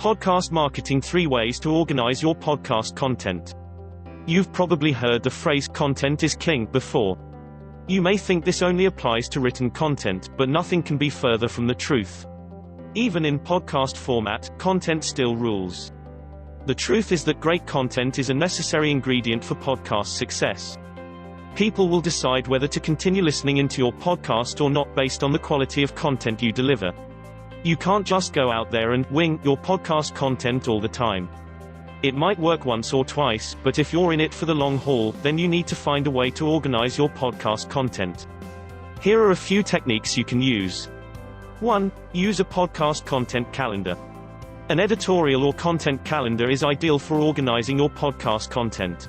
Podcast marketing: 3 ways to organize your podcast content. You've probably heard the phrase "content is king" before. You may think this only applies to written content, but nothing can be further from the truth. Even in podcast format, content still rules. The truth is that great content is a necessary ingredient for podcast success. People will decide whether to continue listening into your podcast or not based on the quality of content you deliver. You can't just go out there and wing your podcast content all the time. It might work once or twice, but if you're in it for the long haul, then you need to find a way to organize your podcast content. Here are a few techniques you can use. 1. Use a podcast content calendar. An editorial or content calendar is ideal for organizing your podcast content.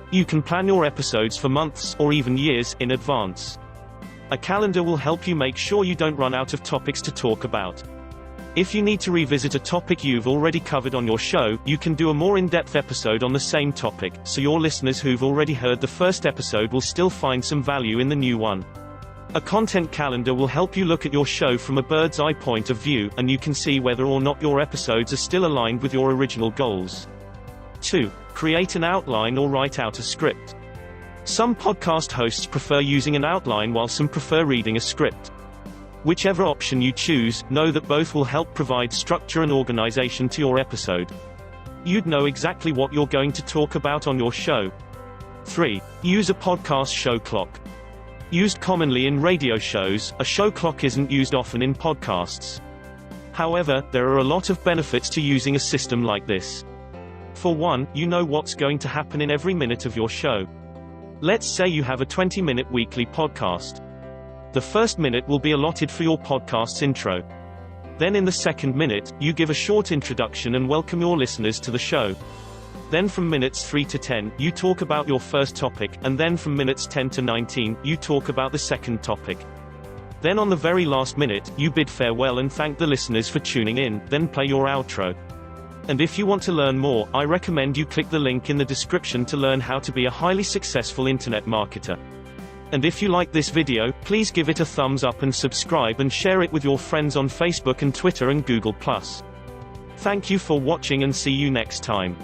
You can plan your episodes for months, or even years, in advance. A calendar will help you make sure you don't run out of topics to talk about. If you need to revisit a topic you've already covered on your show, you can do a more in-depth episode on the same topic, so your listeners who've already heard the first episode will still find some value in the new one. A content calendar will help you look at your show from a bird's-eye point of view, and you can see whether or not your episodes are still aligned with your original goals. 2. Create an outline or write out a script. Some podcast hosts prefer using an outline while some prefer reading a script. Whichever option you choose, know that both will help provide structure and organization to your episode. You'd know exactly what you're going to talk about on your show. 3. Use a podcast show clock. Used commonly in radio shows, a show clock isn't used often in podcasts. However, there are a lot of benefits to using a system like this. For one, you know what's going to happen in every minute of your show. Let's say you have a 20-minute weekly podcast. The first minute will be allotted for your podcast's intro. Then in the second minute, you give a short introduction and welcome your listeners to the show. Then from minutes 3 to 10, you talk about your first topic, and then from minutes 10 to 19, you talk about the second topic. Then on the very last minute, you bid farewell and thank the listeners for tuning in, then play your outro. And if you want to learn more, I recommend you click the link in the description to learn how to be a highly successful internet marketer. And if you like this video, please give it a thumbs up and subscribe and share it with your friends on Facebook and Twitter and Google+. Thank you for watching and see you next time.